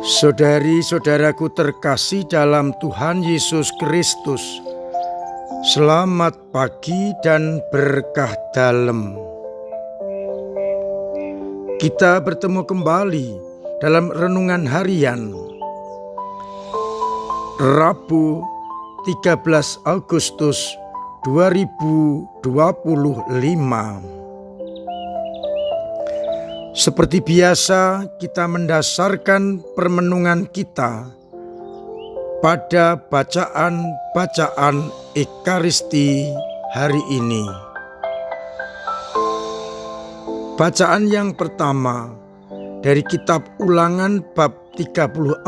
Saudari-saudaraku terkasih dalam Tuhan Yesus Kristus, selamat pagi dan berkah dalam. Kita bertemu kembali dalam renungan harian Rabu 13 Agustus 2025. Seperti biasa, kita mendasarkan permenungan kita pada bacaan Ekaristi hari ini. Bacaan yang pertama dari kitab Ulangan bab 34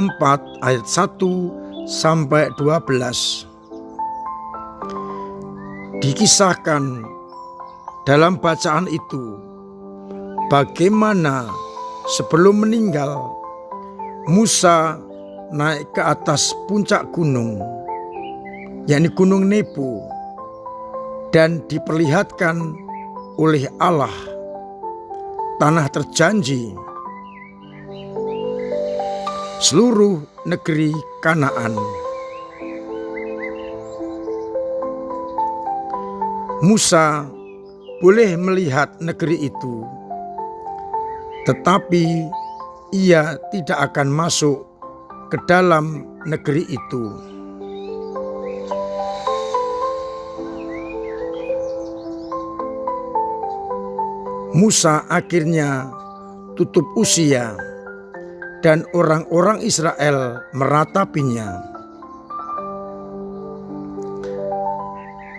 ayat 1 sampai 12. Dikisahkan dalam bacaan itu bagaimana sebelum meninggal Musa naik ke atas puncak gunung, yakni Gunung Nebo, dan diperlihatkan oleh Allah tanah terjanji, seluruh negeri Kanaan. Musa boleh melihat negeri itu, tetapi ia tidak akan masuk ke dalam negeri itu. Musa akhirnya tutup usia dan orang-orang Israel meratapinya.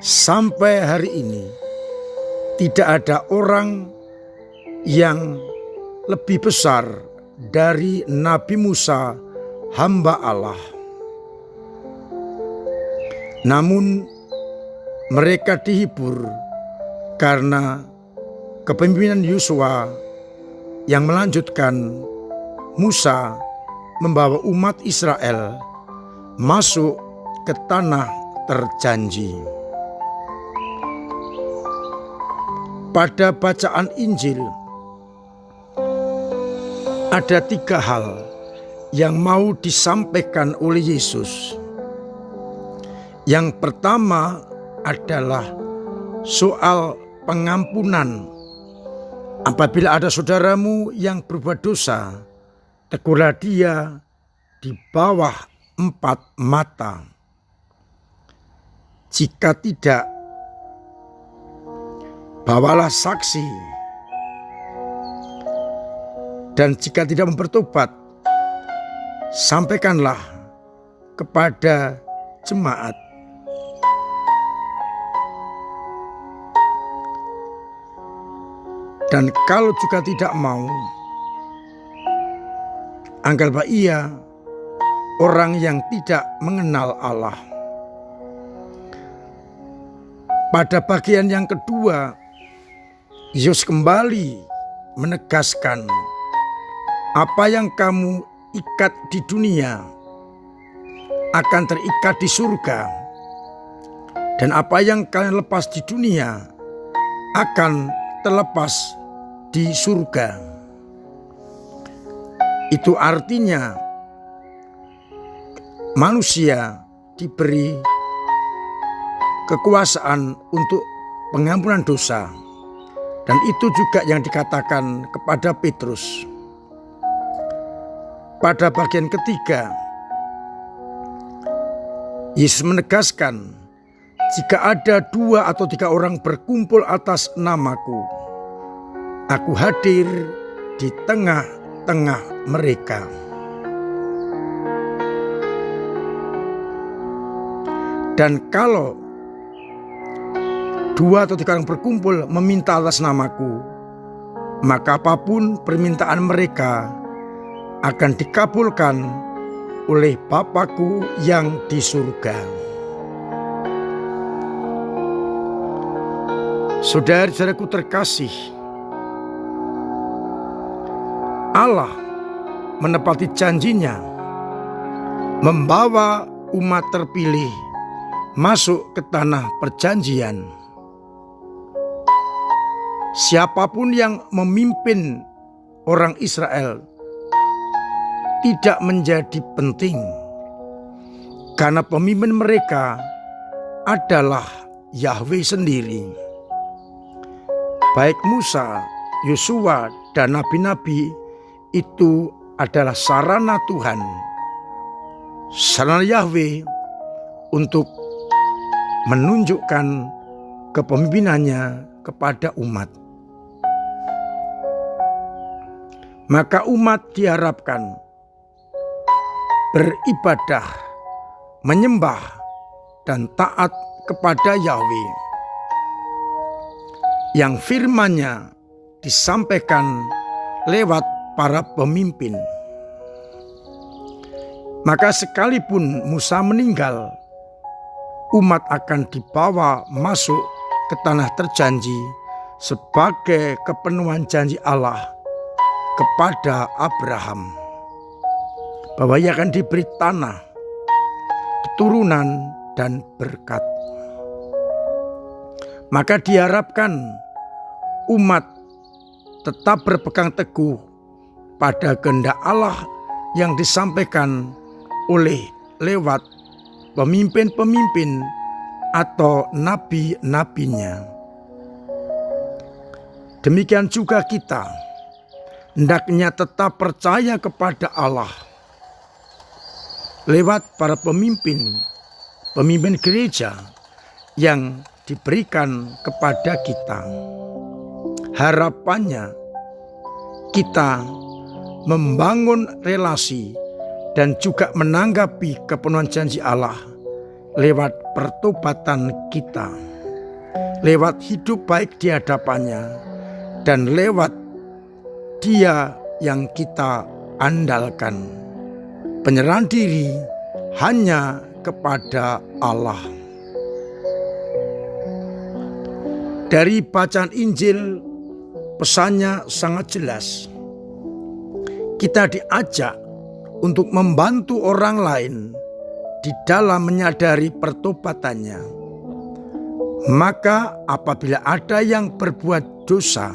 Sampai hari ini tidak ada orang yang lebih besar dari Nabi Musa, hamba Allah. Namun mereka dihibur karena kepemimpinan Yosua yang melanjutkan Musa membawa umat Israel masuk ke tanah terjanji. Pada bacaan Injil ada 3 hal yang mau disampaikan oleh Yesus. Yang pertama adalah soal pengampunan. Apabila ada saudaramu yang berbuat dosa, tegurlah dia di bawah 4 mata. Jika tidak, bawalah saksi. Dan jika tidak bertobat, sampaikanlah kepada jemaat. Dan kalau juga tidak mau, anggaplah ia orang yang tidak mengenal Allah. Pada bagian yang kedua, Yesus kembali menegaskan, apa yang kamu ikat di dunia akan terikat di surga, dan apa yang kalian lepas di dunia akan terlepas di surga. Itu artinya manusia diberi kekuasaan untuk pengampunan dosa, dan itu juga yang dikatakan kepada Petrus. Pada bagian ketiga, Yesus menegaskan, jika ada 2 atau 3 orang berkumpul atas namaku, aku hadir di tengah-tengah mereka. Dan kalau 2 atau 3 orang berkumpul meminta atas namaku, maka apapun permintaan mereka akan dikabulkan oleh Bapa-Ku yang di surga. Saudara-saudaraku terkasih, Allah menepati janjinya membawa umat terpilih masuk ke tanah perjanjian. Siapapun yang memimpin orang Israel tidak menjadi penting, karena pemimpin mereka adalah Yahweh sendiri. Baik Musa, Yosua, dan nabi-nabi itu adalah sarana Tuhan, sarana Yahweh untuk menunjukkan kepemimpinannya kepada umat. Maka umat diharapkan beribadah, menyembah, dan taat kepada Yahweh yang firman-Nya disampaikan lewat para pemimpin. Maka sekalipun Musa meninggal, umat akan dibawa masuk ke tanah terjanji sebagai kepenuhan janji Allah kepada Abraham, bahwa ia akan diberi tanah, keturunan, dan berkat. Maka diharapkan umat tetap berpegang teguh pada kehendak Allah yang disampaikan lewat pemimpin-pemimpin atau nabi-nabinya. Demikian juga kita, hendaknya tetap percaya kepada Allah lewat para pemimpin gereja yang diberikan kepada kita. Harapannya kita membangun relasi dan juga menanggapi kepenuhan janji Allah lewat pertobatan kita, lewat hidup baik di hadapannya, dan lewat Dia yang kita andalkan. Penyerahan diri hanya kepada Allah. Dari bacaan Injil, pesannya sangat jelas. Kita diajak untuk membantu orang lain di dalam menyadari pertobatannya. Maka apabila ada yang berbuat dosa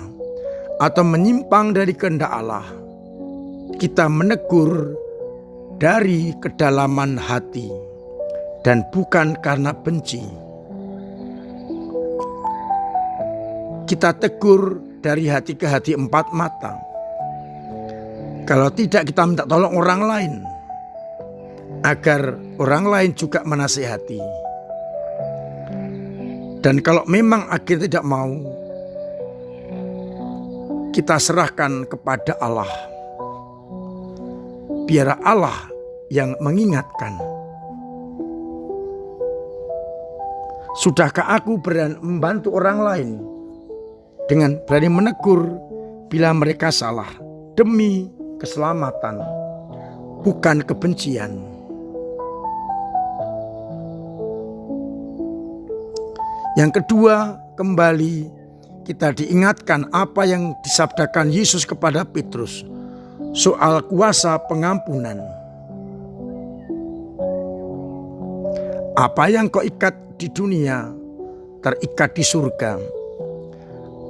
atau menyimpang dari kehendak Allah, kita menegur dari kedalaman hati dan bukan karena benci. Kita tegur dari hati ke hati empat mata. Kalau tidak, kita minta tolong orang lain agar orang lain juga menasihati. Dan kalau memang akhirnya tidak mau, kita serahkan kepada Allah. Biar Allah yang mengingatkan. Sudahkah aku berani membantu orang lain dengan berani menegur bila mereka salah demi keselamatan, bukan kebencian? Yang kedua, kembali kita diingatkan apa yang disabdakan Yesus kepada Petrus soal kuasa pengampunan. Apa yang kau ikat di dunia terikat di surga.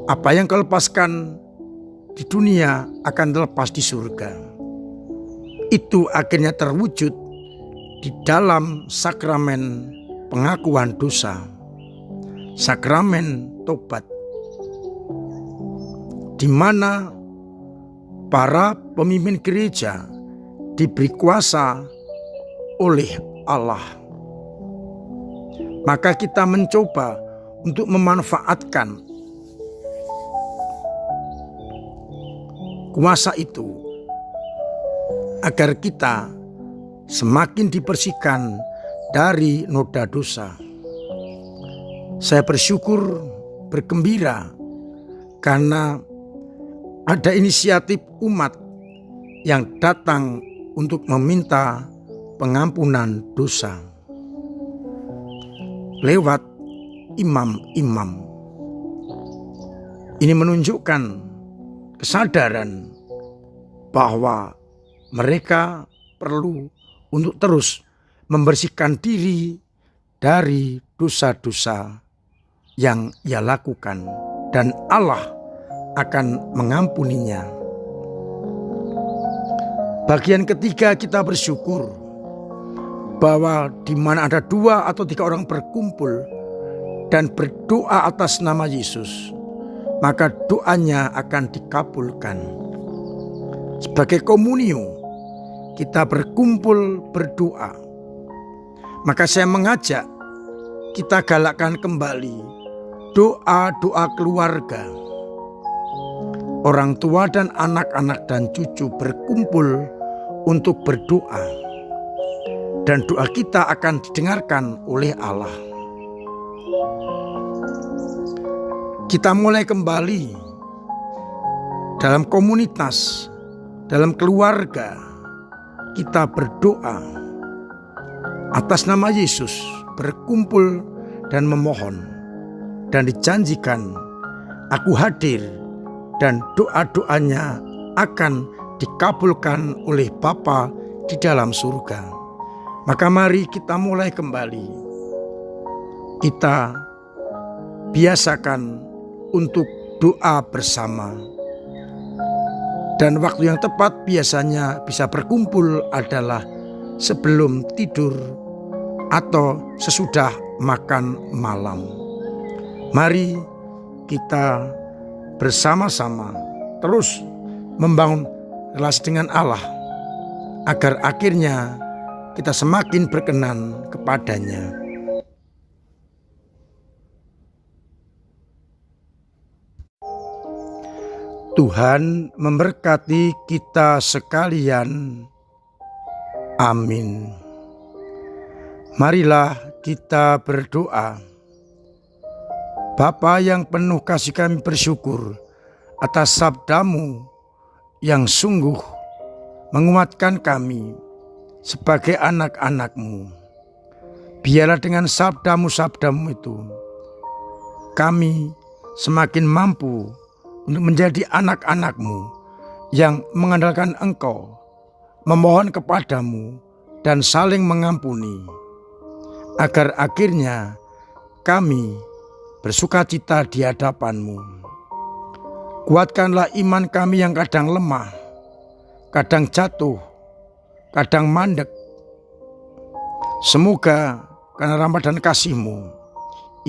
Apa yang kau lepaskan di dunia akan terlepas di surga. Itu akhirnya terwujud di dalam sakramen pengakuan dosa, sakramen tobat, di mana para pemimpin gereja diberi kuasa oleh Allah. Maka kita mencoba untuk memanfaatkan kuasa itu agar kita semakin dibersihkan dari noda dosa. Saya bersyukur, bergembira karena ada inisiatif umat yang datang untuk meminta pengampunan dosa lewat imam-imam. Ini menunjukkan kesadaran bahwa mereka perlu untuk terus membersihkan diri dari dosa-dosa yang ia lakukan, dan Allah akan mengampuninya. Bagian ketiga, kita bersyukur bahwa di mana ada 2 atau 3 orang berkumpul dan berdoa atas nama Yesus, maka doanya akan dikabulkan. Sebagai komunio, kita berkumpul berdoa. Maka saya mengajak kita galakkan kembali doa-doa keluarga. Orang tua dan anak-anak dan cucu berkumpul untuk berdoa. Dan doa kita akan didengarkan oleh Allah. Kita mulai kembali dalam komunitas, dalam keluarga, kita berdoa atas nama Yesus, berkumpul dan memohon, dan dijanjikan aku hadir dan doa-doanya akan dikabulkan oleh Bapa di dalam surga. Maka mari kita mulai kembali. Kita biasakan untuk doa bersama. Dan waktu yang tepat biasanya bisa berkumpul adalah sebelum tidur atau sesudah makan malam. Mari kita bersama-sama terus membangun relasi dengan Allah agar akhirnya kita semakin berkenan kepadanya. Tuhan memberkati kita sekalian. Amin. Marilah kita berdoa. Bapa yang penuh kasih, kami bersyukur atas sabda-Mu yang sungguh menguatkan kami sebagai anak-anak-Mu. Biarlah dengan sabda-Mu itu kami semakin mampu untuk menjadi anak-anak-Mu yang mengandalkan Engkau, memohon kepada-Mu dan saling mengampuni, agar akhirnya kami bersukacita di hadapan-Mu. Kuatkanlah iman kami yang kadang lemah, kadang jatuh, kadang mandek. Semoga karena rahmat dan kasih-Mu,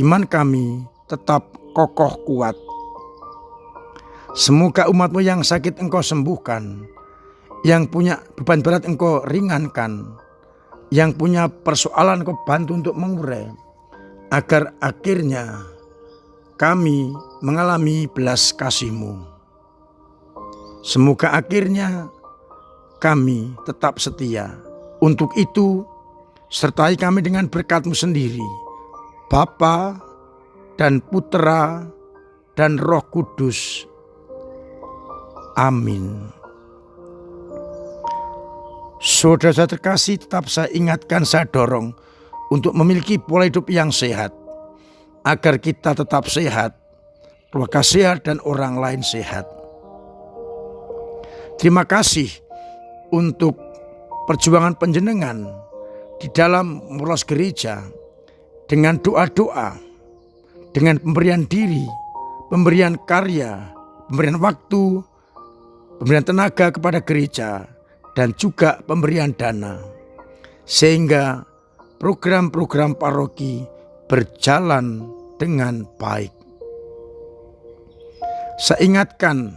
iman kami tetap kokoh kuat. Semoga umat-Mu yang sakit Engkau sembuhkan, yang punya beban berat Engkau ringankan, yang punya persoalan Engkau bantu untuk mengurai, agar akhirnya kami mengalami belas kasih-Mu. Semoga akhirnya kami tetap setia. Untuk itu, sertai kami dengan berkat-Mu sendiri, Bapa dan Putra dan Roh Kudus. Amin. Saudara terkasih, tetap saya ingatkan, saya dorong untuk memiliki pola hidup yang sehat, agar kita tetap sehat, keluarga sehat, dan orang lain sehat. Terima kasih untuk perjuangan panjenengan di dalam meros gereja dengan doa-doa, dengan pemberian diri, pemberian karya, pemberian waktu, pemberian tenaga kepada gereja, dan juga pemberian dana, sehingga program-program paroki berjalan dengan baik. Saya ingatkan,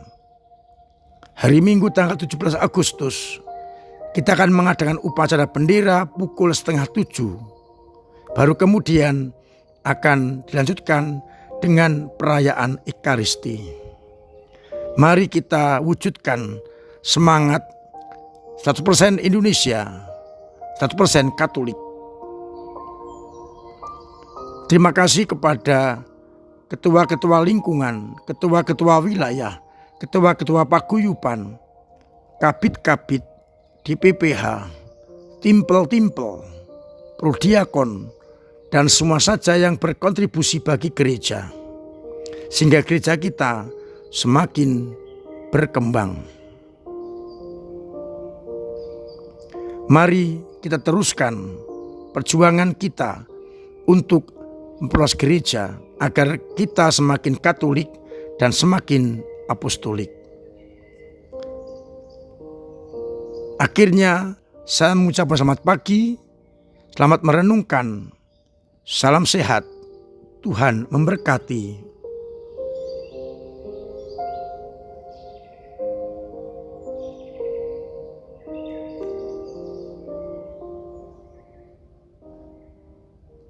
hari Minggu tanggal 17 Agustus, kita akan mengadakan upacara bendera pukul 6:30. Baru kemudian akan dilanjutkan dengan perayaan Ekaristi. Mari kita wujudkan semangat 100% Indonesia, 100% Katolik. Terima kasih kepada ketua-ketua lingkungan, ketua-ketua wilayah, ketua-ketua paguyuban, kabit-kabit, DPPH, timpel-timpel, prodiakon, dan semua saja yang berkontribusi bagi gereja, sehingga gereja kita semakin berkembang. Mari kita teruskan perjuangan kita untuk memperluas gereja agar kita semakin Katolik dan semakin apostolik. Akhirnya saya mengucapkan selamat pagi, selamat merenungkan, salam sehat, Tuhan memberkati.